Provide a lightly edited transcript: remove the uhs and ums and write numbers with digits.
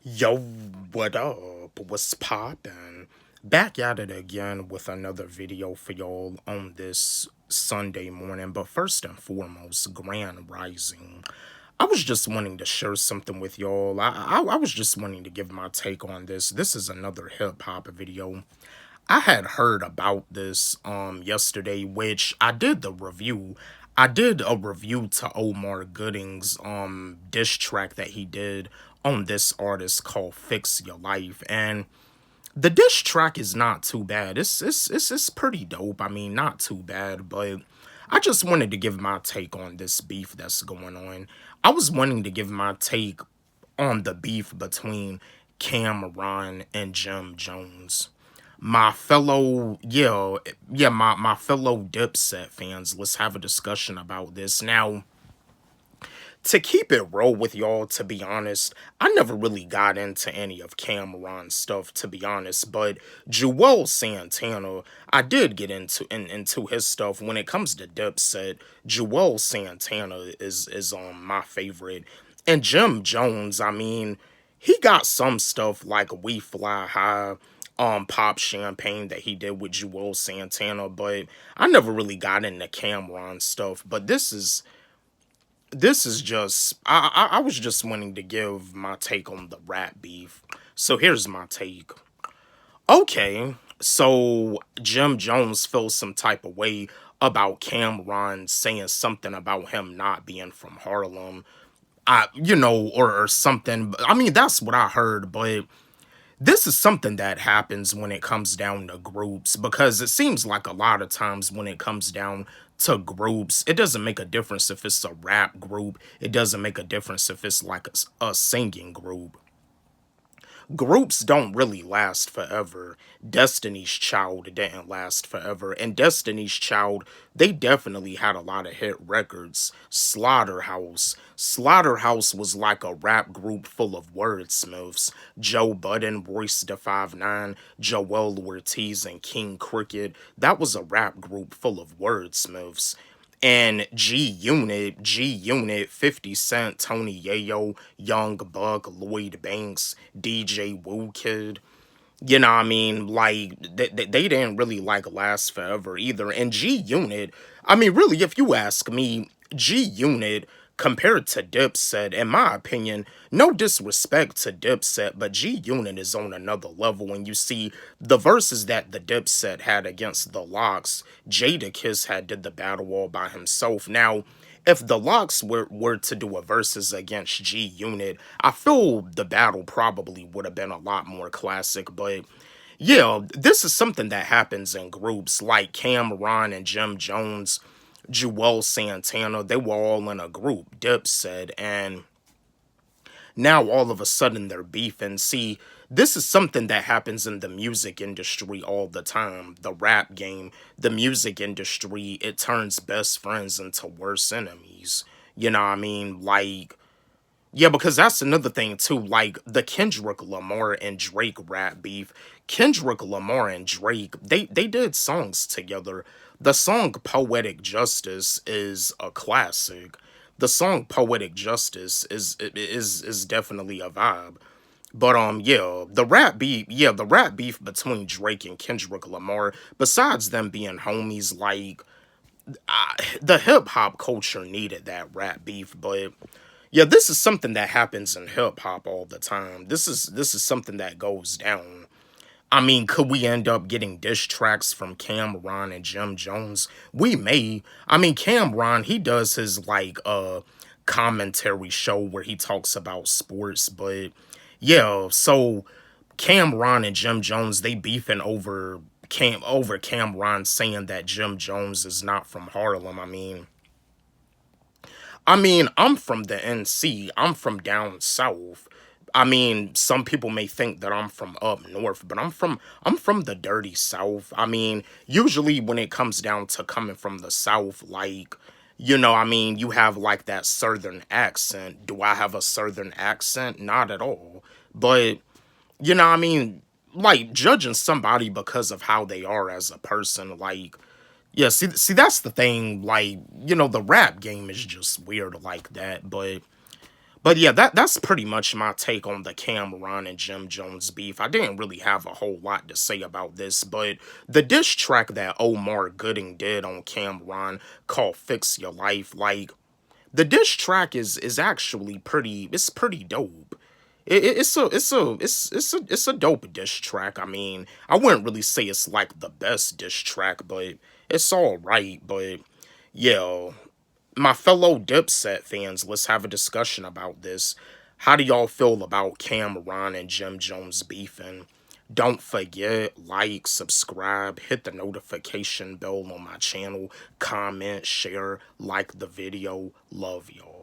Yo, what up? What's poppin'? Back at it again with another video for y'all on this Sunday morning. But first and foremost, Grand Rising. I was just wanting to share something with y'all. I was just wanting to give my take on this. This is another hip hop video. I had heard about this yesterday, which I did the review. I did a review to Omar Gooding's diss track that he did on this artist called Fix Your Life, and the diss track is not too bad. It's pretty dope. I mean, not too bad, but I just wanted to give my take on this beef that's going on. I was wanting to give my take on the beef between Camron and Jim Jones. My fellow, my fellow Dipset fans, let's have a discussion about this. Now, to keep it real with y'all, to be honest, I never really got into any of Cameron's stuff, to be honest, but Jewel Santana, I did get into his stuff. When it comes to Dipset, Jewel Santana is my favorite. And Jim Jones, I mean, he got some stuff like We Fly High, Pop Champagne that he did with Jewel Santana, but I never really got into Cameron stuff. But this is just I was just wanting to give my take on the rap beef. So here's my take. Okay, so Jim Jones feels some type of way about Cameron saying something about him not being from Harlem. Or something. I mean, that's what I heard, but this is something that happens when it comes down to groups, because it seems like a lot of times when it comes down to groups, it doesn't make a difference if it's a rap group. It doesn't make a difference if it's like a singing group. Groups don't really last forever. Destiny's Child didn't last forever. And Destiny's Child, they definitely had a lot of hit records. Slaughterhouse was like a rap group full of wordsmiths. Joe Budden, Royce da 5'9", Joel Ortiz, and King Cricket. That was a rap group full of wordsmiths. And G Unit, 50 Cent, Tony Yayo, Young Buck, Lloyd Banks, DJ Woo Kid. You know what I mean? Like, they didn't really, like, last forever either. And G Unit, I mean, really, if you ask me, G Unit, compared to Dipset, in my opinion, no disrespect to Dipset, but G Unit is on another level. When you see the verses that the Dipset had against the Locks, Jadakiss had did the battle all by himself. Now, if the Locks were to do a versus against G Unit, I feel the battle probably would have been a lot more classic, but yeah, this is something that happens in groups like Camron and Jim Jones, Jewel Santana. They were all in a group, Dipset, and now all of a sudden they're beefing. See, this is something that happens in the music industry all the time. The rap game, the music industry, it turns best friends into worse enemies. You know what I mean? Like, yeah, because that's another thing too. Like the Kendrick Lamar and Drake rap beef. Kendrick Lamar and Drake, they did songs together. The song Poetic Justice is a classic. The song Poetic Justice is definitely a vibe. But the rap beef between Drake and Kendrick Lamar, besides them being homies, like the hip hop culture needed that rap beef, but yeah, this is something that happens in hip hop all the time. This is something that goes down. I mean, could we end up getting diss tracks from Camron and Jim Jones? We may. I mean, Camron, he does his like commentary show where he talks about sports, but yeah, so Camron and Jim Jones, they beefing over Camron saying that Jim Jones is not from Harlem. I mean, I'm from the NC. I'm from down south. I mean, some people may think that I'm from up north, but I'm from the dirty south. I mean, usually when it comes down to coming from the south, like, I mean, you have like that southern accent. Do I have a southern accent? Not at all. But, I mean, like judging somebody because of how they are as a person, like, yeah, see, that's the thing. Like, the rap game is just weird like that. But yeah, that's pretty much my take on the Camron and Jim Jones beef. I didn't really have a whole lot to say about this, but the diss track that Omar Gooding did on Camron called "Fix Your Life," like the diss track is actually pretty dope. It's a dope diss track. I mean, I wouldn't really say it's like the best diss track, but it's all right. But yeah, my fellow Dipset fans, let's have a discussion about this. How do y'all feel about Cam'ron and Jim Jones beefing? Don't forget, like, subscribe, hit the notification bell on my channel, comment, share, like the video. Love y'all.